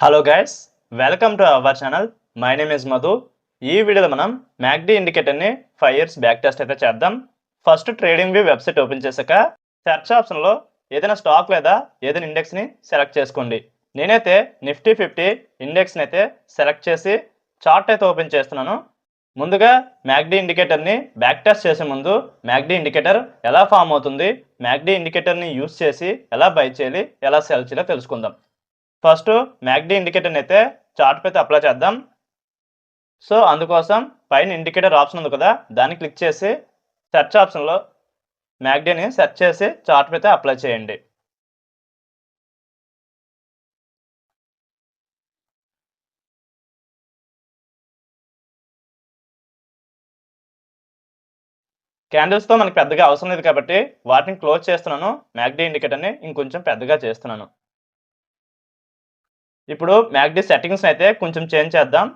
Hello guys, welcome to our channel. My name is Madhu. ఈ వీడియోలో మనం మ్యాక్డీ ఇండికేటర్ని 5 ఇయర్స్ బ్యాక్ టెస్ట్ అయితే చేద్దాం. First trading view website open చేశాక సెర్చ్ ఆప్షన్లో ఏదైనా స్టాక్ లేదా ఏదైనా ఇండెక్స్ని సెలెక్ట్ చేసుకోండి. నేనైతే నిఫ్టీ 50 ఇండెక్స్ని అయితే సెలెక్ట్ చేసి చార్ట్ అయితే ఓపెన్ చేస్తున్నాను. ముందుగా మ్యాక్డీ ఇండికేటర్ని బ్యాక్ టెస్ట్ చేసే ముందు మ్యాక్డీ ఇండికేటర్ ఎలా ఫామ్ అవుతుంది, మ్యాక్డీ ఇండికేటర్ని యూస్ చేసి ఎలా బై చేయాలి, ఎలా సెల్ చేయాలో తెలుసుకుందాం. ఫస్ట్ మ్యాక్డీ ఇండికేటర్ని అయితే చార్ట్ అయితే అప్లై చేద్దాం. సో అందుకోసం పైన ఇండికేటర్ ఆప్షన్ ఉంది కదా, దాన్ని క్లిక్ చేసి సెర్చ్ ఆప్షన్లో మ్యాక్డీని సెర్చ్ చేసి చార్ట్ అయితే అప్లై చేయండి. క్యాండిల్స్తో మనకి పెద్దగా అవసరం లేదు కాబట్టి వాటిని క్లోజ్ చేస్తున్నాను. మ్యాక్డీ ఇండికేటర్ని ఇంకొంచెం పెద్దగా చేస్తున్నాను. ఇప్పుడు మ్యాక్డీ సెట్టింగ్స్ అయితే కొంచెం చేంజ్ చేద్దాం.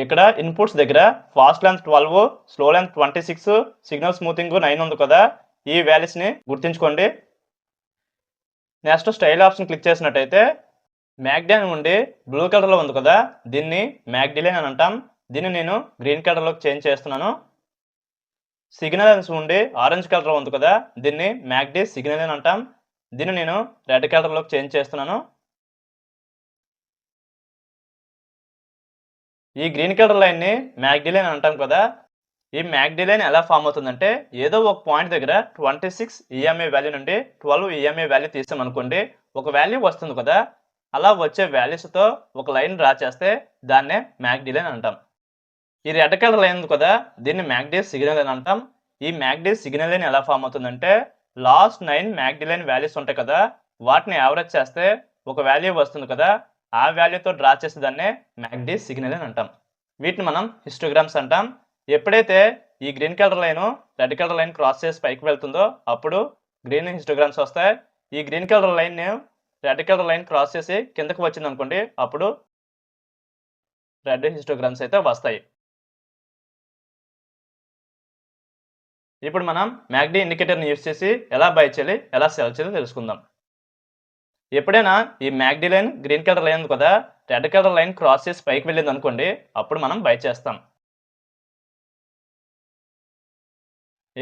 ఇక్కడ ఇన్పుట్స్ దగ్గర fast length 12, slow length 26, signal smoothing 9 ఉంది కదా, ఈ వాల్యూస్ని గుర్తుంచుకోండి. నెక్స్ట్ స్టైల్ ఆప్షన్ క్లిక్ చేసినట్టయితే మ్యాక్డీ అని ఉండి బ్లూ కలర్లో ఉంది కదా, దీన్ని మ్యాక్డీ లైన్ అని అంటాం. దీన్ని నేను గ్రీన్ కలర్లోకి చేంజ్ చేస్తున్నాను. సిగ్నల్ అని ఉండి ఆరెంజ్ కలర్లో ఉంది కదా, దీన్ని మ్యాక్డీ సిగ్నల్ అని అంటాం. దీన్ని నేను రెడ్ కలర్లోకి చేంజ్ చేస్తున్నాను. ఈ గ్రీన్ కలర్ లైన్ని మ్యాక్డీ లైన్ అంటాం కదా. ఈ మ్యాక్డీ లైన్ ఎలా ఫామ్ అవుతుందంటే, ఏదో ఒక పాయింట్ దగ్గర 26 ఈఎంఏ వాల్యూ నుండి 12 ఈఎంఏ వాల్యూ తీసామనుకోండి, ఒక వాల్యూ వస్తుంది కదా, అలా వచ్చే వాల్యూస్తో ఒక లైన్ డ్రా చేస్తే దాన్నే మ్యాక్డీ లైన్ అంటాం. ఈ రెడ్ కలర్ లైన్ ఉంది కదా, దీన్ని మ్యాక్డీ సిగ్నల్ లైన్ అంటాం. ఈ మ్యాక్డీ సిగ్నల్ లైన్ ఎలా ఫామ్ అవుతుందంటే, లాస్ట్ 9 మ్యాక్డీ లైన్ వాల్యూస్ ఉంటాయి కదా, వాటిని యావరేజ్ చేస్తే ఒక వాల్యూ వస్తుంది కదా, ఆ వాల్యూతో డ్రా చేసే దాన్నే మ్యాక్డీ సిగ్నల్ లైన్ అంటాం. వీటిని మనం హిస్టోగ్రామ్స్ అంటాం. ఎప్పుడైతే ఈ green colour line red colour line cross చేసి పైకి వెళ్తుందో అప్పుడు గ్రీన్ హిస్టోగ్రామ్స్ వస్తాయి. ఈ green colour line red colour line cross చేసి కిందకు వచ్చింది అనుకోండి, అప్పుడు రెడ్ హిస్టోగ్రామ్స్ అయితే వస్తాయి. ఇప్పుడు మనం మ్యాక్డీ ఇండికేటర్ని యూస్ చేసి ఎలా బై చేయాలి, ఎలా సెల్ చేయాలి తెలుసుకుందాం. ఎప్పుడైనా ఈ మ్యాక్డీ లైన్ గ్రీన్ కలర్ లైన్ ఉంది కదా, రెడ్ కలర్ లైన్ క్రాస్ చేసి పైకి వెళ్ళింది అనుకోండి, అప్పుడు మనం బై చేస్తాం.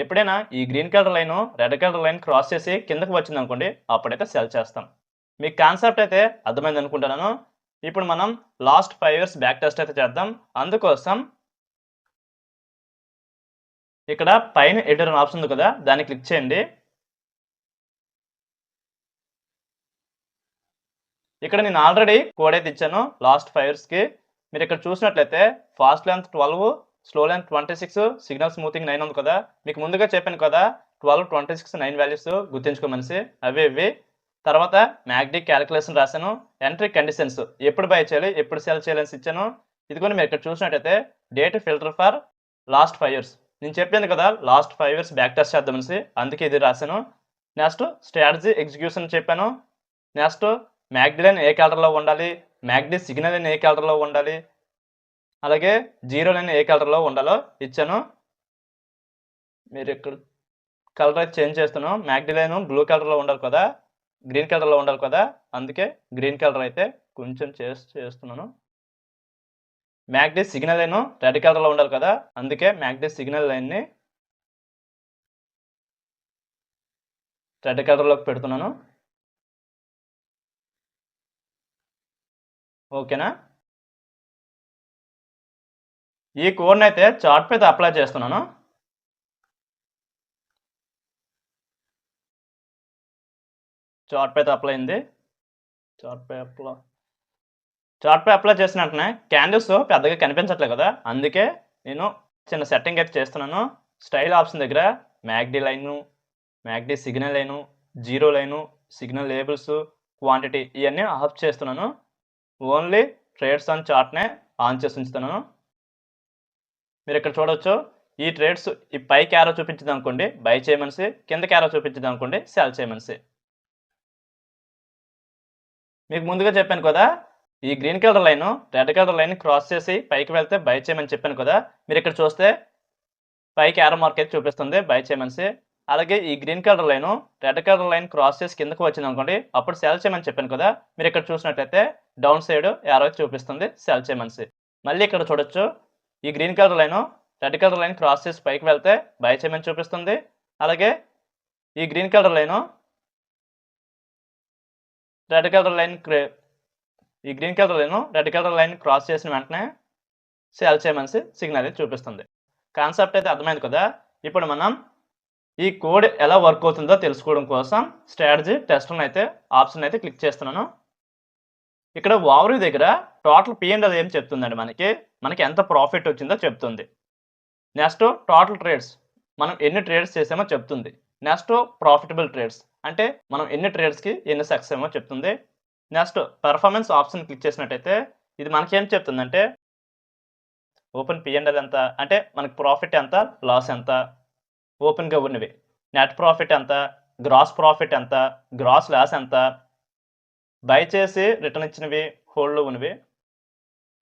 ఎప్పుడైనా ఈ green colour line red colour line cross చేసి కిందకు వచ్చింది అనుకోండి, అప్పుడైతే సెల్ చేస్తాం. మీకు కాన్సెప్ట్ అయితే అర్థమైంది అనుకుంటున్నాను. ఇప్పుడు మనం లాస్ట్ 5 ఇయర్స్ బ్యాక్ టెస్ట్ అయితే చేద్దాం. అందుకోసం ఇక్కడ పైన ఎడిటర్ ఆప్షన్ ఉంది కదా, దాన్ని క్లిక్ చేయండి. ఇక్కడ నేను ఆల్రెడీ కోడ్ అయితే ఇచ్చాను లాస్ట్ 5 ఇయర్స్కి. మీరు ఇక్కడ చూసినట్లయితే fast length 12, slow length 26, signal smoothing 9 ఉంది కదా. మీకు ముందుగా చెప్పాను కదా 12, 26, 9 వాల్యూస్ గుర్తుంచుకోమనిసి, ఇవి తర్వాత మ్యాక్డీ క్యాలిక్యులేషన్ రాశాను. ఎంట్రీ కండిషన్స్ ఎప్పుడు బై చేయాలి, ఎప్పుడు సెల్ చేయాలని ఇచ్చాను. ఇదిగోని మీరు ఇక్కడ చూసినట్టయితే date filter for last 5 years. నేను చెప్పాను కదా లాస్ట్ 5 ఇయర్స్ బ్యాక్ టెస్ట్ చేద్దామనేసి, అందుకే ఇది రాశాను. నెక్స్ట్ స్ట్రాటజీ ఎగ్జిక్యూషన్ చెప్పాను. నెక్స్ట్ మ్యాక్డీ లైన్ ఏ కలర్లో ఉండాలి, మ్యాక్డీ సిగ్నల్ లైన్ ఏ కలర్లో ఉండాలి, అలాగే జీరో లైన్ ఏ కలర్లో ఉండాలో ఇచ్చాను. మీరు ఇక్కడ కలర్ అయితే చేంజ్ చేస్తున్నాను. మ్యాక్డీ లైన్ బ్లూ కలర్లో ఉండాలి కదా, గ్రీన్ కలర్లో ఉండాలి కదా, అందుకే గ్రీన్ కలర్ అయితే కొంచెం చేస్తున్నాను. మ్యాక్డీ సిగ్నల్ లైన్ రెడ్ కలర్లో ఉండాలి కదా, అందుకే మ్యాక్డీ సిగ్నల్ లైన్ని రెడ్ కలర్లోకి పెడుతున్నాను. ఓకేనా? ఈ కోడ్ని అయితే చార్ట్ పై అప్లై చేస్తున్నాను. చార్ట్ పై అప్లై అయింది. చార్ట్ పై అప్లై చేసిన వెంటనే క్యాండిల్స్ పెద్దగా కనిపించట్లేదు కదా, అందుకే నేను చిన్న సెట్టింగ్ అయితే చేస్తున్నాను. స్టైల్ ఆప్షన్ దగ్గర MACD line, MACD signal line, zero line, signal labels, quantity ఇవన్నీ ఆఫ్ చేస్తున్నాను. ఓన్లీ ట్రేడ్స్ ఆన్ చార్ట్నే ఆన్ చేసి ఉంచుతున్నాను. మీరు ఇక్కడ చూడవచ్చు, ఈ ట్రేడ్స్ ఈ పైకి యారో చూపించింది అనుకోండి బై చేయమనిసి, కిందకి యారో చూపించింది అనుకోండి సెల్ చేయమనిసి. మీకు ముందుగా చెప్పాను కదా, ఈ green colour line red colour line cross చేసి పైకి వెళ్తే బై చేయమని చెప్పాను కదా. మీరు ఇక్కడ చూస్తే పైకి యారో మార్క్ అయితే చూపిస్తుంది బై చేయమనిసి. అలాగే ఈ green colour line red colour line cross చేసి కిందకు వచ్చింది అనుకోండి, అప్పుడు సెల్ చేయమని చెప్పాను కదా. మీరు ఇక్కడ చూసినట్లయితే డౌన్ సైడ్ యారో చూపిస్తుంది సెల్ చేయమని. మళ్ళీ ఇక్కడ చూడొచ్చు, ఈ green colour line red colour line cross చేసి పైకి వెళ్తే బై చేయమని చూపిస్తుంది. అలాగే ఈ green colour line red colour line red colour line cross చేసిన వెంటనే సెల్ చేయమని సిగ్నల్ చూపిస్తుంది. కాన్సెప్ట్ అయితే అర్థమైంది కదా. ఇప్పుడు మనం ఈ కోడ్ ఎలా వర్క్ అవుతుందో తెలుసుకోవడం కోసం స్ట్రాటజీ టెస్ట్ అయితే ఆప్షన్ అయితే క్లిక్ చేస్తున్నాను. ఇక్కడ ఓవర్ దగ్గర టోటల్ P&L ఏం చెప్తుందండి, మనకి ఎంత ప్రాఫిట్ వచ్చిందో చెప్తుంది. నెక్స్ట్ టోటల్ ట్రేడ్స్, మనం ఎన్ని ట్రేడ్స్ చేసామో చెప్తుంది. నెక్స్ట్ ప్రాఫిటబుల్ ట్రేడ్స్, అంటే మనం ఎన్ని ట్రేడ్స్కి ఎన్ని సక్సెస్ ఏమో చెప్తుంది. నెక్స్ట్ పెర్ఫార్మెన్స్ ఆప్షన్ క్లిక్ చేసినట్టయితే ఇది మనకేం చెప్తుందంటే ఓపెన్ P&L ఎంత, అంటే మనకి ప్రాఫిట్ ఎంత, లాస్ ఎంత, ఓపెన్గా ఉన్నవి నెట్ ప్రాఫిట్ ఎంత, గ్రాస్ ప్రాఫిట్ ఎంత, గ్రాస్ లాస్ ఎంత, బై చేసి రిటర్న్ ఇచ్చినవి, హోల్డ్లో ఉన్నవి,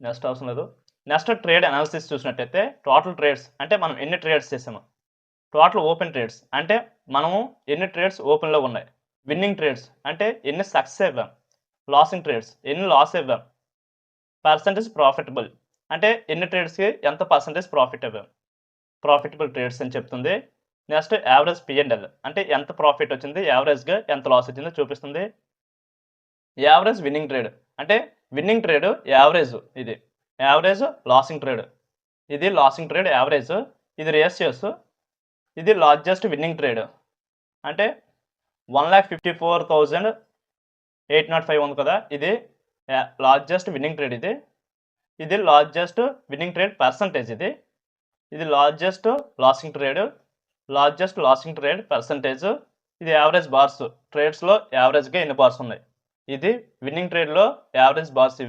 నెక్స్ట్ అవసరం లేదు. నెక్స్ట్ ట్రేడ్ అనాలిసిస్ చూసినట్టయితే టోటల్ ట్రేడ్స్, అంటే మనం ఎన్ని ట్రేడ్స్ చేసాము. టోటల్ ఓపెన్ ట్రేడ్స్, అంటే మనము ఎన్ని ట్రేడ్స్ ఓపెన్లో ఉన్నాయి. విన్నింగ్ ట్రేడ్స్, అంటే ఎన్ని సక్సెస్ అవ్వాం. లాసింగ్ ట్రేడ్స్, ఎన్ని లాస్ అవ్వాం. పర్సంటేజ్ ప్రాఫిటబుల్, అంటే ఎన్ని ట్రేడ్స్కి ఎంత పర్సంటేజ్ ప్రాఫిట్ అవ్వాం. ప్రాఫిటబుల్ ట్రేడ్స్ అని చెప్తుంది. నెక్స్ట్ యావరేజ్ P&L, అంటే ఎంత ప్రాఫిట్ వచ్చింది, యావరేజ్గా ఎంత లాస్ వచ్చిందో చూపిస్తుంది. యావరేజ్ విన్నింగ్ ట్రేడ్, అంటే విన్నింగ్ ట్రేడ్ యావరేజ్, ఇది యావరేజ్ లాసింగ్ ట్రేడ్, ఇది లాసింగ్ ట్రేడ్ యావరేజ్, ఇది రేషియోస్, ఇది లార్జెస్ట్ విన్నింగ్ ట్రేడ్, అంటే 1,54,805 ఉంది కదా, ఇది లార్జెస్ట్ విన్నింగ్ ట్రేడ్, ఇది లార్జెస్ట్ విన్నింగ్ ట్రేడ్ పర్సంటేజ్, ఇది లార్జెస్ట్ లాసింగ్ ట్రేడ్ పర్సంటేజ్, ఇది యావరేజ్ బార్స్, ట్రేడ్స్లో యావరేజ్గా ఎన్ని బార్స్ ఉన్నాయి, ఇది విన్నింగ్ ట్రేడ్లో యావరేజ్ బార్స్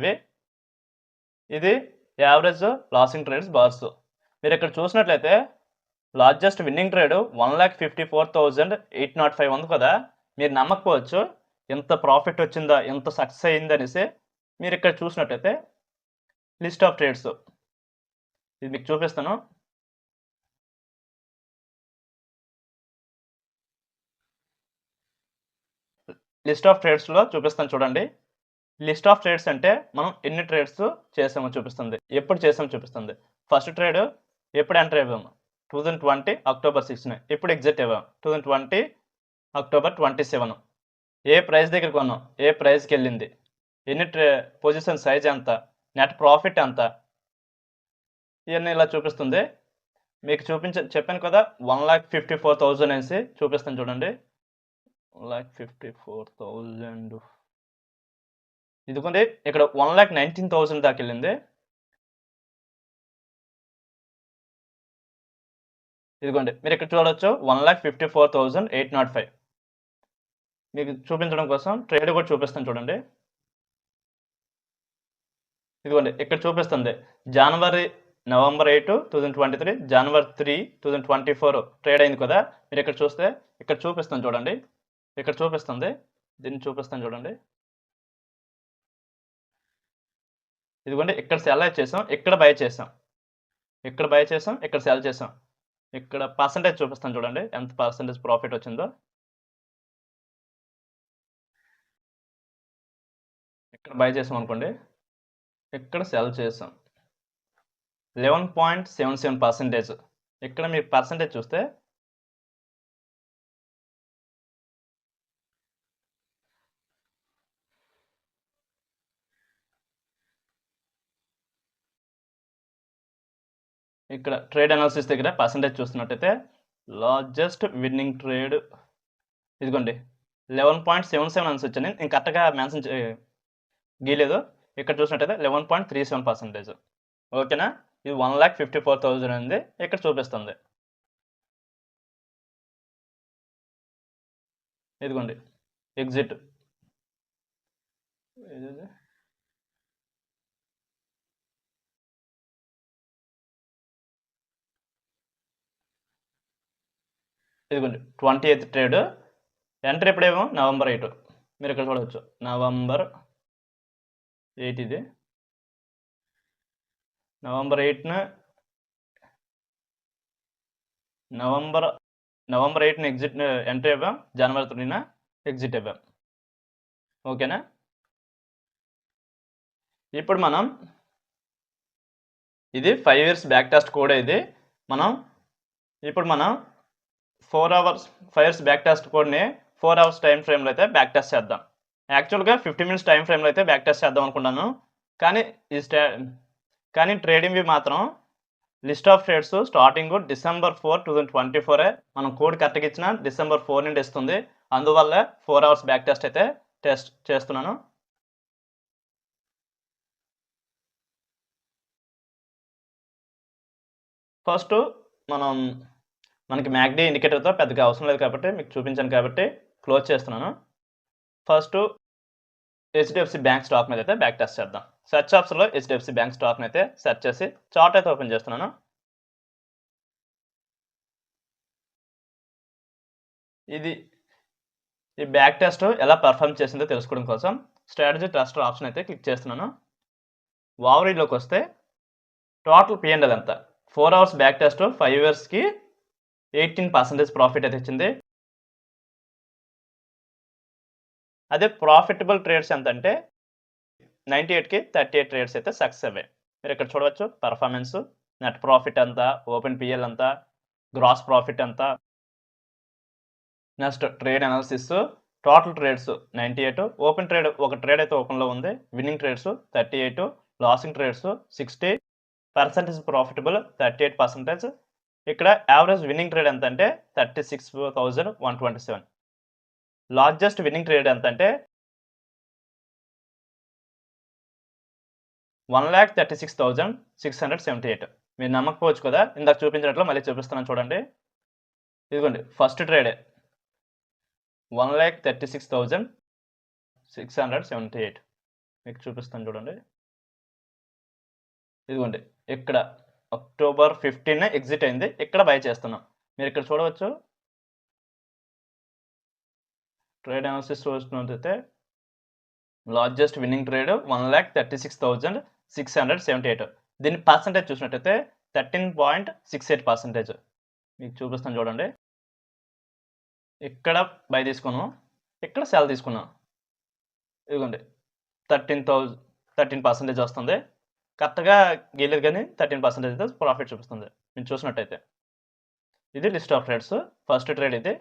ఇది యావరేజ్ లాసింగ్ ట్రేడ్స్ బార్స్. మీరు ఇక్కడ చూసినట్లయితే లార్జెస్ట్ విన్నింగ్ ట్రేడ్ 1,54,805 ఉంది కదా. మీరు నమ్మకపోవచ్చు ఎంత ప్రాఫిట్ వచ్చిందా, ఎంత సక్సెస్ అయింది అనేసి. మీరు ఇక్కడ చూసినట్లయితే లిస్ట్ ఆఫ్ ట్రేడ్స్, ఇది మీకు చూపిస్తాను. లిస్ట్ ఆఫ్ ట్రేడ్స్లో చూపిస్తాను చూడండి. లిస్ట్ ఆఫ్ ట్రేడ్స్ అంటే మనం ఎన్ని ట్రేడ్స్ చేసామో చూపిస్తుంది, ఎప్పుడు చేసామో చూపిస్తుంది. ఫస్ట్ ట్రేడ్ ఎప్పుడు ఎంటర్ అయ్యాము, 2020 అక్టోబర్ 6. ఎప్పుడు ఎగ్జిట్ అయ్యాము, 2020 అక్టోబర్ 27. ఏ ప్రైస్ దగ్గర కొన్నాం, ఏ ప్రైస్కి వెళ్ళింది, ఎన్ని పొజిషన్ సైజ్ ఎంత, నెట్ ప్రాఫిట్ ఎంత, ఇవన్నీ ఇలా చూపిస్తుంది. మీకు చెప్పాను కదా 1,54,000 అనేసి చూపిస్తాను చూడండి. 1,54,000, ఇదిగోండి ఇక్కడ 1,19,000 దాకా వెళ్ళింది. ఇదిగోండి మీరు ఇక్కడ చూడవచ్చు 1,54,805. మీకు చూపించడం కోసం ట్రేడ్ కూడా చూపిస్తాను చూడండి. ఇదిగోండి ఇక్కడ చూపిస్తుంది November 8, 2023, January 3, 2024 ట్రేడ్ అయింది కదా. మీరు ఇక్కడ చూస్తే ఇక్కడ చూపిస్తాను చూడండి, ఇక్కడ చూపిస్తుంది, దీన్ని చూపిస్తాను చూడండి. ఇదిగోండి ఇక్కడ సెల్ చేసాం, ఇక్కడ బై చేసాం, ఇక్కడ సెల్ చేసాం. ఇక్కడ పర్సంటేజ్ చూపిస్తాను చూడండి, ఎంత పర్సంటేజ్ ప్రాఫిట్ వచ్చిందో. ఇక్కడ బై చేసాం అనుకోండి, ఇక్కడ సెల్ చేసాం 11.77%. ఇక్కడ మీరు పర్సంటేజ్ చూస్తే ఇక్కడ ట్రేడ్ అనాలిసిస్ దగ్గర పర్సంటేజ్ చూస్తున్నట్టయితే లార్జెస్ట్ విన్నింగ్ ట్రేడ్, ఇదిగోండి 11.77 అని వచ్చింది. నేను కరెక్ట్గా మెన్షన్ గీయలేదు. ఇక్కడ చూసినట్టయితే 11.37%. ఓకేనా, ఇది 1,54,000 ఉంది, ఇక్కడ చూపిస్తుంది. ఇదిగోండి ఎగ్జిట్, ఇదిగోండి 28th ట్రేడ్, ఎంటర్ ఎప్పుడేమో November 8. మీరు ఇక్కడ చూడవచ్చు November 8, ఇది November 8న నవంబర్ 8న ఎంట్రీ అవ్వాం, జనవరి 3న ఎగ్జిట్ అవ్వాం. ఓకేనా? ఇప్పుడు మనం ఇది 5 ఇయర్స్ బ్యాక్ టెస్ట్ కోడ్. ఇది ఇప్పుడు మనం 5 ఇయర్స్ బ్యాక్ టెస్ట్ కోడ్ని 4 అవర్స్ టైం ఫ్రేమ్లో అయితే బ్యాక్ టెస్ట్ చేద్దాం. యాక్చువల్గా 50 మినిట్స్ టైం ఫ్రేమ్లో అయితే బ్యాక్ టెస్ట్ చేద్దాం అనుకున్నాను. కానీ ట్రేడింగ్ వ్యూ మాత్రం list of trades starting December 4, 2024 మనం కోడ్ కరెక్ట్గా ఇచ్చిన December 4 నుండి ఇస్తుంది. అందువల్ల 4 అవర్స్ బ్యాక్ టెస్ట్ అయితే టెస్ట్ చేస్తున్నాను. ఫస్ట్ మనకి మ్యాక్డీ ఇండికేటర్తో పెద్దగా అవసరం లేదు కాబట్టి మీకు చూపించాను కాబట్టి క్లోజ్ చేస్తున్నాను. ఫస్ట్ HDFC బ్యాంక్ స్టాక్ మీద అయితే బ్యాక్ టెస్ట్ చేద్దాం. సెర్చ్ ఆప్షన్లో HDFC బ్యాంక్ స్టాక్ని అయితే సెర్చ్ చేసి చార్ట్ అయితే ఓపెన్ చేస్తున్నాను. ఈ బ్యాక్ టెస్ట్ ఎలా పర్ఫామ్ చేసిందో తెలుసుకోవడం కోసం స్ట్రాటజీ టెస్టర్ ఆప్షన్ అయితే క్లిక్ చేస్తున్నాను. ఓవరీలోకి వస్తే టోటల్ P&L ఎంత 4 అవర్స్ బ్యాక్ టెస్ట్ 5 ఇయర్స్కి 18% ప్రాఫిట్ అయితే ఇచ్చింది. అదే ప్రాఫిటబుల్ ట్రేడ్స్ ఎంత అంటే 98కి 38 ట్రేడ్స్ అయితే సక్సెస్ అయ్యాయి. మీరు ఇక్కడ చూడవచ్చు పర్ఫార్మెన్స్, నెట్ ప్రాఫిట్ ఎంత, ఓపెన్ PL ఎంత, గ్రాస్ ప్రాఫిట్ ఎంత, next trade analysis, total trades 98, open trade ఒక ట్రేడ్ అయితే ఓపెన్లో ఉంది, winning trades 38, losing trades 60, percentage profitable 38%. ఇక్కడ యావరేజ్ విన్నింగ్ ట్రేడ్ ఎంత అంటే 36,127. లార్జెస్ట్ విన్నింగ్ ట్రేడ్ ఎంత అంటే 1,36,678. మీరు నమ్మకపోవచ్చు కదా, ఇందాక చూపించినట్లు మళ్ళీ చూపిస్తున్నాను చూడండి. ఇదిగోండి ఫస్ట్ ట్రేడే 1,36,678. మీకు చూపిస్తాను చూడండి. ఇదిగోండి ఇక్కడ October 15 ఎగ్జిట్ అయింది, ఇక్కడ బై చేస్తున్నాం. మీరు ఇక్కడ చూడవచ్చు ట్రేడ్ అనాలిసిస్ చూసినట్లయితే లార్జెస్ట్ విన్నింగ్ ట్రేడ్ 1,36,678. దీని పర్సంటేజ్ చూసినట్టయితే 13.68%. మీకు చూపిస్తాను చూడండి. ఇక్కడ బై తీసుకున్నాం, ఇక్కడ సెల్ తీసుకున్నాం. ఇదిగోండి 13% వస్తుంది. కరెక్ట్గా గీలేదు కానీ 13% అయితే ప్రాఫిట్ చూపిస్తుంది మీరు చూసినట్టయితే. ఇది list of trades. First trade ఇది.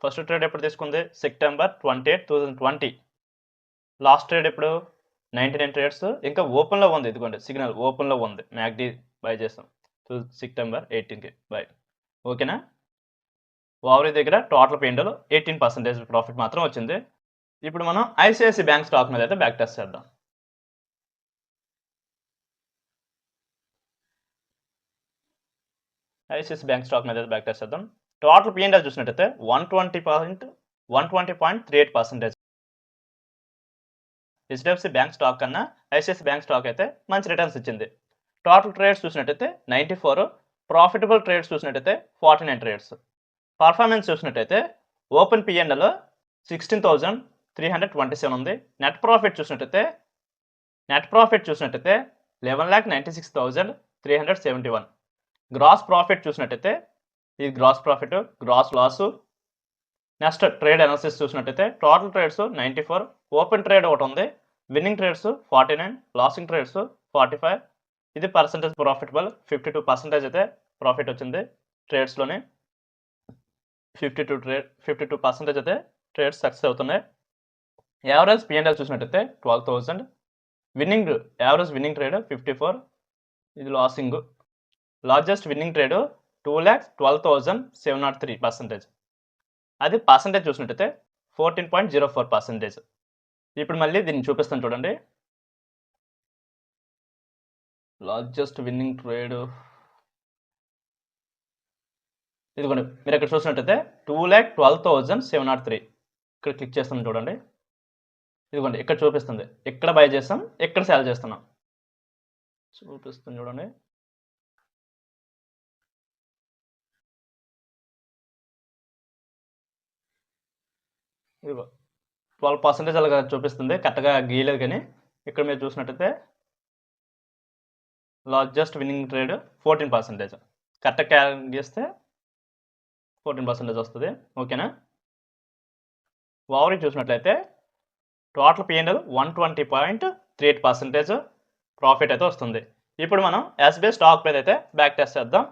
ఫస్ట్ ట్రేడ్ ఎప్పుడు తీసుకుంది September 28, 2020. లాస్ట్ ట్రేడ్ ఎప్పుడు 99 ట్రేడ్స్ ఇంకా ఓపెన్లో ఉంది. ఇదిగోండి సిగ్నల్ ఓపెన్లో ఉంది, మ్యాక్డీ బై చేస్తాం September 18కి బై. ఓకేనా? ఓవరీ దగ్గర టోటల్ P&L 18% ప్రాఫిట్ మాత్రం వచ్చింది. ఇప్పుడు మనం ICICI బ్యాంక్ స్టాక్ మీద అయితే బ్యాక్ టెస్ట్ చేద్దాం. ICICI బ్యాంక్ స్టాక్ మీద అయితే బ్యాక్ టెస్ట్ చేద్దాం. టోటల్ P&L చూసినట్టయితే 120.38%. HDFC బ్యాంక్ స్టాక్ కన్నా ICICI బ్యాంక్ స్టాక్ అయితే మంచి రిటర్న్స్ ఇచ్చింది. టోటల్ ట్రేడ్స్ చూసినట్టయితే 94, ప్రాఫిటబుల్ ట్రేడ్స్ చూసినట్టయితే 49 ట్రేడ్స్. పర్ఫార్మెన్స్ చూసినట్టయితే ఓపెన్ P&L 16,327 ఉంది. నెట్ ప్రాఫిట్ చూసినట్టయితే 11,96,371. గ్రాస్ ప్రాఫిట్ చూసినట్టయితే ఇది gross profit, gross loss. Next trade analysis చూసినట్టయితే టోటల్ ట్రేడ్స్ 94, ఓపెన్ ట్రేడ్ ఒకటి ఉంది, విన్నింగ్ ట్రేడ్స్ 49, లాసింగ్ ట్రేడ్స్ 45. ఇది పర్సెంటేజ్ ప్రాఫిటబుల్ 52% అయితే ప్రాఫిట్ వచ్చింది ట్రేడ్స్లోని. 52% అయితే ట్రేడ్స్ సక్సెస్ అవుతున్నాయి. యావరేజ్ P&L చూసినట్టయితే 12,000. యావరేజ్ విన్నింగ్ ట్రేడ్ 54, ఇది లాసింగ్. Largest winning trade 2,12,703%. అది పర్సంటేజ్ చూసినట్టయితే 14.04%. ఇప్పుడు మళ్ళీ దీన్ని చూపిస్తాను చూడండి. లార్జెస్ట్ విన్నింగ్ ట్రేడ్ ఇదిగోండి మీరు ఇక్కడ చూసినట్టయితే 2,12,703. ఇక్కడ క్లిక్ చేస్తాను చూడండి. ఇదిగోండి ఇక్కడ చూపిస్తుంది, ఇక్కడ బై చేస్తాం, ఇక్కడ సెల్ చేస్తున్నాం. చూపిస్తుంది చూడండి. ఇదిగో 12% అలాగా చూపిస్తుంది, కరెక్ట్గా గీయలేదు కానీ. ఇక్కడ మీరు చూసినట్టయితే లార్జెస్ట్ విన్నింగ్ ట్రేడ్ 14%. కరెక్ట్గా గీస్తే 14% వస్తుంది. ఓకేనా? ఓవరీ చూసినట్లయితే టోటల్ P&L 120.38% ప్రాఫిట్ అయితే వస్తుంది. ఇప్పుడు మనం SBI స్టాక్ మీద అయితే బ్యాక్ టెస్ట్ చేద్దాం.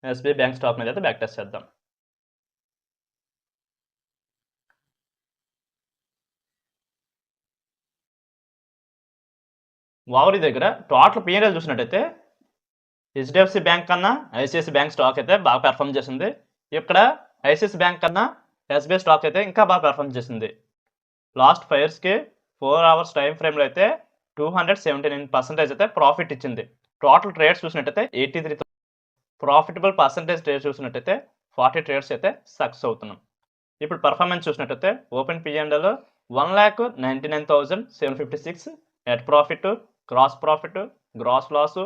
SBI బ్యాంక్ స్టాక్ మీద అయితే బ్యాక్ టెస్ట్ చేద్దాం. ఓవరీ దగ్గర టోటల్ P&L చూసినట్టయితే HDFC బ్యాంక్ కన్నా ICICI బ్యాంక్ స్టాక్ అయితే బాగా పెర్ఫామ్ చేసింది. ఇక్కడ ICICI బ్యాంక్ కన్నా SBI స్టాక్ అయితే ఇంకా బాగా పెర్ఫామ్ చేసింది. లాస్ట్ 5 ఇయర్స్కి 4 అవర్స్ టైం ఫ్రేమ్లో అయితే 279% అయితే ప్రాఫిట్ ఇచ్చింది. టోటల్ ట్రేడ్స్ చూసినట్టయితే 83 ప్రాఫిటబుల్ పర్సంటేజ్ ట్రేడ్స్ చూసినట్టయితే 40 ట్రేడ్స్ అయితే సక్సెస్ అవుతున్నాం. ఇప్పుడు పర్ఫార్మెన్స్ చూసినట్టయితే open P&L 1,99,756, net profit, gross profit, gross loss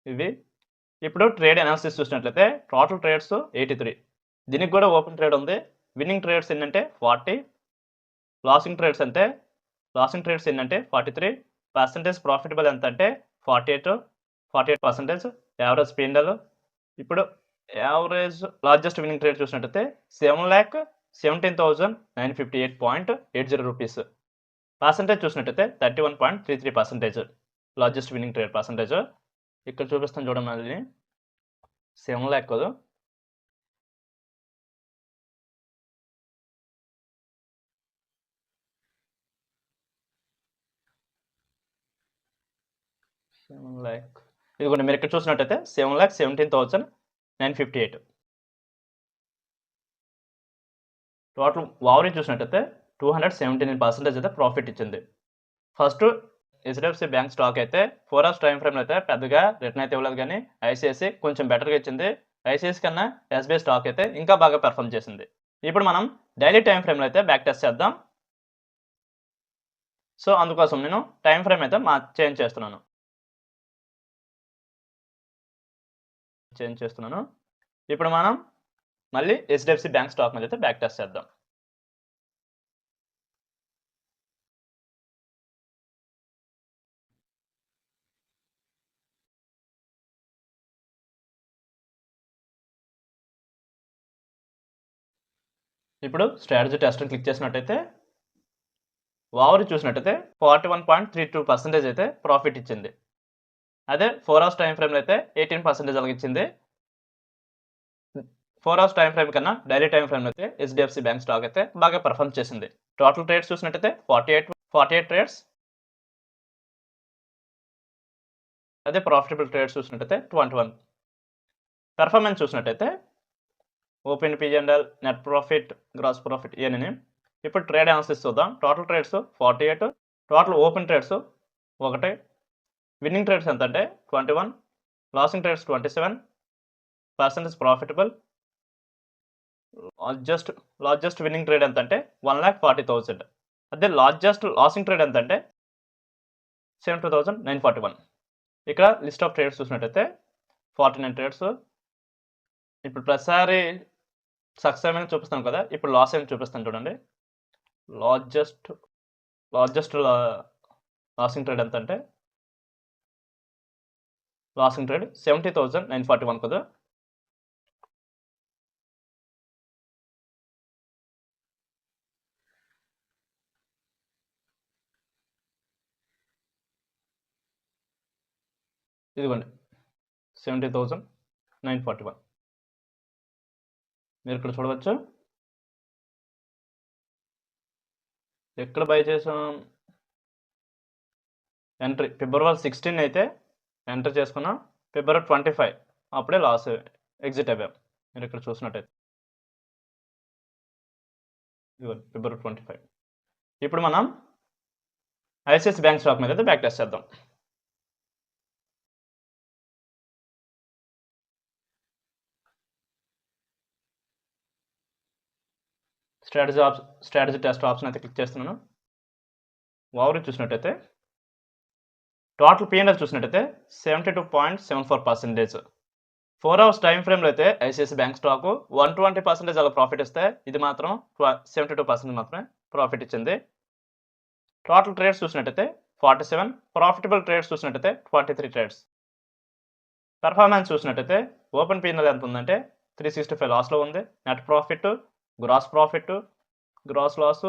ఇవి. ఇప్పుడు ట్రేడ్ అనాలిసిస్ చూసినట్లయితే టోటల్ ట్రేడ్స్ 83, దీనికి కూడా ఓపెన్ ట్రేడ్ ఉంది. విన్నింగ్ ట్రేడ్స్ ఏంటంటే 40, లాసింగ్ ట్రేడ్స్ ఏంటంటే 43, పర్సంటేజ్ ప్రాఫిటబుల్ ఎంత అంటే 48%, యావరేజ్ P&L. ఇప్పుడు యావరేజ్ లార్జెస్ట్ విన్నింగ్ ట్రేడ్ చూసినట్టయితే 7,17,958.80 రూపీస్. పర్సంటేజ్ చూసినట్టయితే 31.33% లార్జెస్ట్ విన్నింగ్ ట్రేడ్ పర్సంటేజ్. ఇక్కడ చూపిస్తాను చూడండి, అది 7 lakh కాదు, ఇదిగోండి. మీరు ఇక్కడ చూసినట్టయితే 7,17,958. టోటల్ ఓవరీ చూసినట్టయితే 279% అయితే ప్రాఫిట్ ఇచ్చింది. ఫస్ట్ HDFC బ్యాంక్ స్టాక్ అయితే 4 అవర్స్ టైం ఫ్రేమ్లో అయితే పెద్దగా రిటర్న్ అయితే ఇవ్వలేదు, కానీ ICICI కొంచెం బెటర్గా ఇచ్చింది. ICICI కన్నా SBI స్టాక్ అయితే ఇంకా బాగా పెర్ఫామ్ చేసింది. ఇప్పుడు మనం డైలీ టైం ఫ్రేమ్లో అయితే బ్యాక్ టెస్ట్ చేద్దాం. సో అందుకోసం నేను టైం ఫ్రేమ్ అయితే చేంజ్ చేస్తున్నాను. ఇప్పుడు మనం మళ్ళీ HDFC బ్యాంక్ స్టాక్ మీద అయితే బ్యాక్ టెస్ట్ చేద్దాం. ఇప్పుడు స్ట్రాటజీ టెస్ట్ క్లిక్ చేసినట్టయితే ఓవరీ చూసినట్టయితే 41.32% అయితే ప్రాఫిట్ ఇచ్చింది. అదే 4 అవర్స్ టైం ఫ్రేమ్లో అయితే 18% అలాగ ఇచ్చింది. 4 అవర్స్ టైం ఫ్రేమ్ కన్నా డైలీ టైం ఫ్రేమ్లో అయితే HDFC బ్యాంక్ స్టాక్ అయితే బాగా పర్ఫామ్ చేసింది. టోటల్ ట్రేడ్స్ చూసినట్టయితే 48 ట్రేడ్స్. అదే ప్రాఫిటబుల్ ట్రేడ్స్ చూసినట్టయితే 21. పెర్ఫార్మెన్స్ చూసినట్టయితే open P&L, net profit, gross profit ఇవన్నీ. ఇప్పుడు ట్రేడ్ అనాలిసిస్ చూద్దాం. Total trades 48, total open trades 1, winning trades ఎంత అంటే 21, losing trades 27, percentage profitable. Largest winning trade ఎంత అంటే 1,40,000. అదే లార్జెస్ట్ లాసింగ్ ట్రేడ్ ఎంత అంటే 72,941. ఇక్కడ లిస్ట్ ఆఫ్ ట్రేడ్స్ చూసినట్టయితే 49 ట్రేడ్స్. ఇప్పుడు ప్రతిసారి సక్సెస్ ఏమైనా చూపిస్తాను కదా, ఇప్పుడు లాస్ ఏమైనా చూపిస్తాను చూడండి. లార్జెస్ట్ లాసింగ్ ట్రేడ్ ఎంత అంటే లాసింగ్ ట్రేడ్ 70,941 కదా. ఇదిగోండి 70,941 మీరు ఇక్కడ చూడవచ్చు. ఎక్కడ బై చేసాం? ఎంట్రీ February 16 అయితే ఎంటర్ చేసుకున్నాం. February 25 అప్పుడే లాస్ ఎగ్జిట్ అయ్యాం. మీరు ఇక్కడ చూసినట్టయితే ఇదిగోండి February 25. ఇప్పుడు మనం ICICI బ్యాంక్ స్టాక్ మీద అయితే బ్యాక్ టెస్ట్ చేద్దాం. స్ట్రాటజీ టెస్ట్ ఆప్షన్ అయితే క్లిక్ చేస్తున్నాను. ఓవరీ చూసినట్టయితే టోటల్ P&L చూసినట్టయితే 72.74%. 4 అవర్స్ టైం ఫ్రేమ్లో అయితే ICICI బ్యాంక్ స్టాక్ 120% అలా ప్రాఫిట్ ఇస్తే ఇది మాత్రం 72% మాత్రమే ప్రాఫిట్ ఇచ్చింది. టోటల్ ట్రేడ్స్ చూసినట్టయితే 47, ప్రాఫిటబుల్ ట్రేడ్స్ చూసినట్టయితే 23 ట్రేడ్స్. పెర్ఫార్మెన్స్ చూసినట్టయితే ఓపెన్ పీనల్ ఎంత ఉందంటే 365 లాస్లో ఉంది. నెట్ ప్రాఫిట్, గ్రాస్ లాస్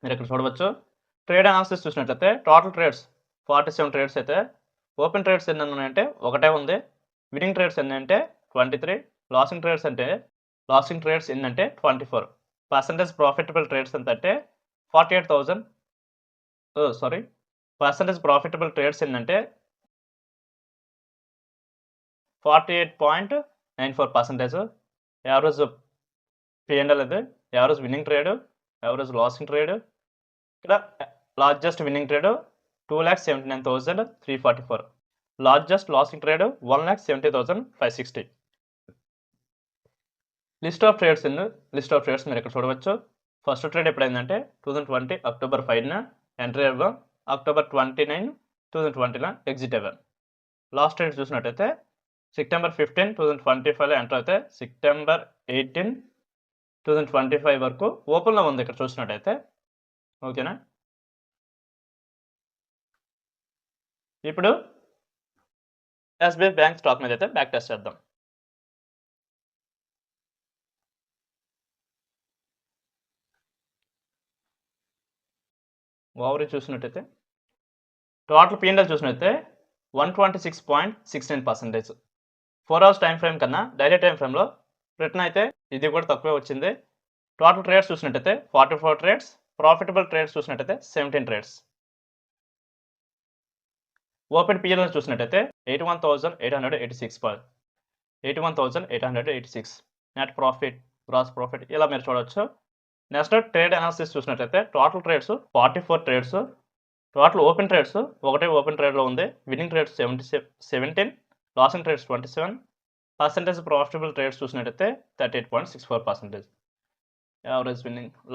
మీరు ఇక్కడ చూడవచ్చు. ట్రేడ్ అనాలిసిస్ చూసినట్లయితే టోటల్ ట్రేడ్స్ 47 ట్రేడ్స్ అయితే ఓపెన్ ట్రేడ్స్ ఎన్ని ఉన్నాయంటే ఒకటే ఉంది. విన్నింగ్ ట్రేడ్స్ ఎన్ని అంటే 23. లాసింగ్ ట్రేడ్స్ ఎన్ని అంటే 24. పర్సంటేజ్ ప్రాఫిటబుల్ ట్రేడ్స్ ఎంత అంటే 48,000 పర్సంటేజ్ ప్రాఫిటబుల్ ట్రేడ్స్ ఎన్ని అంటే 48.94%. యావరేజ్ P&L ఇది, average winning trade, average losing trade. ఇక్కడ largest winning trade 2,79,344. Largest losing trade 1,70,560. List of trades మీరు ఇక్కడ చూడవచ్చు. ఫస్ట్ ట్రేడ్ ఎప్పుడైందంటే 2020 అక్టోబర్ 5న ఎంట్రీ అవ్వాం, అక్టోబర్ 29, 2020 ఎగ్జిట్ అవ్వాం. లాస్ట్ ట్రేడ్ చూసినట్టయితే సెప్టెంబర్ 15, 2025లో ఎంటర్ అయితే సెప్టెంబర్ 18, 2025 వరకు ఓపెన్లో ఉంది ఇక్కడ చూసినట్టయితే. ఓకేనా, ఇప్పుడు ఎస్బీఐ బ్యాంక్ స్టాక్ మీద అయితే బ్యాక్ టెస్ట్ చేద్దాం. ఓవరీ చూసినట్టయితే టోటల్ P&L చూసినట్టయితే 126.69%. 4 hours టైం ఫ్రేమ్ కన్నా డైలీ టైం ఫ్రేమ్లో రిటర్న్ అయితే ఇది కూడా తక్కువే వచ్చింది. టోటల్ ట్రేడ్స్ చూసినట్టయితే 44 ట్రేడ్స్, ప్రాఫిటబుల్ ట్రేడ్స్ చూసినట్టయితే 17 ట్రేడ్స్. ఓపెన్ P&L చూసినట్టయితే 81,886. నెట్ ప్రాఫిట్, గ్రాస్ ప్రాఫిట్ ఇలా మీరు చూడవచ్చు. నెక్స్ట్ ట్రేడ్ అనాలిసిస్ చూసినట్టయితే total trades 44 trades, total open trades ఒకటే ఓపెన్ ట్రేడ్లో ఉంది. Winning trades 17, losing trades 27. Percentage profitable trades చూసినట్టయితే 38.64%. యావరేజ్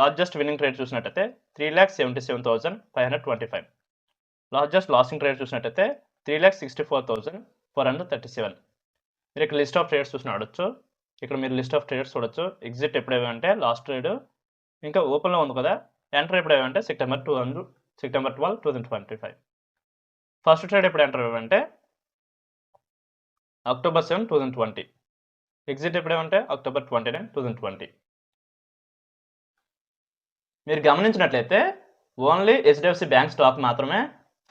లార్జెస్ట్ విన్నింగ్ ట్రేడ్ చూసినట్టయితే 3,77,525. లార్జెస్ట్ లాసింగ్ ట్రేడ్ చూసినట్టయితే 3,64,437. మీరు ఇక్కడ లిస్ట్ ఆఫ్ ట్రేడ్స్ చూసిన అడొచ్చు. ఇక్కడ మీరు లిస్ట్ ఆఫ్ ట్రేడ్స్ చూడొచ్చు. ఎగ్జిట్ ఎప్పుడేమంటే లాస్ట్ ట్రేడ్, ఇంకా ఓపెన్లో ఉంది కదా, ఎంటర్ ఎప్పుడేమంటే సెప్టెంబర్ 12, 2025. ఫస్ట్ ట్రేడ్ ఎప్పుడు ఎంటర్ అవ్వంటే అక్టోబర్ 7, 2020. ఎగ్జిట్ ఎప్పుడేమంటే అక్టోబర్ 29, 2020. మీరు గమనించినట్లయితే ఓన్లీ HDFC బ్యాంక్ స్టాక్ మాత్రమే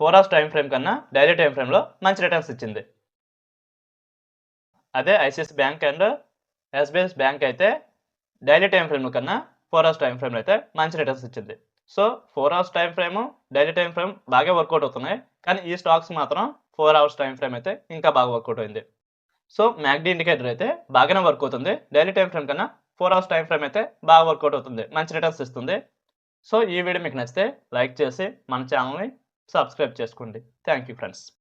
4 hours టైం ఫ్రేమ్ కన్నా డైలీ టైం ఫ్రేమ్లో మంచి రిటర్న్స్ ఇచ్చింది. అదే ICICI bank and SBI bank అయితే డైలీ టైం ఫ్రేమ్ కన్నా 4 hours టైం ఫ్రేమ్లో అయితే మంచి రిటర్న్స్ ఇచ్చింది. So 4 hours time frame, daily time frame బాగా వర్కౌట్ అవుతున్నాయి. కానీ ఈ స్టాక్స్ మాత్రం 4 hours టైం ఫ్రేమ్ అయితే ఇంకా బాగా వర్కౌట్ అయింది. సో MACD ఇండికేటర్ అయితే బాగానే వర్క్ అవుతుంది. డైలీ టైం ఫ్రేమ్ కన్నా 4 hours టైం ఫ్రేమ్ అయితే బాగా వర్కౌట్ అవుతుంది, మంచి రిటర్న్స్ ఇస్తుంది. సో ఈ వీడియో మీకు నచ్చితే లైక్ చేసి మన ఛానల్ని సబ్స్క్రైబ్ చేసుకోండి. Thank you friends.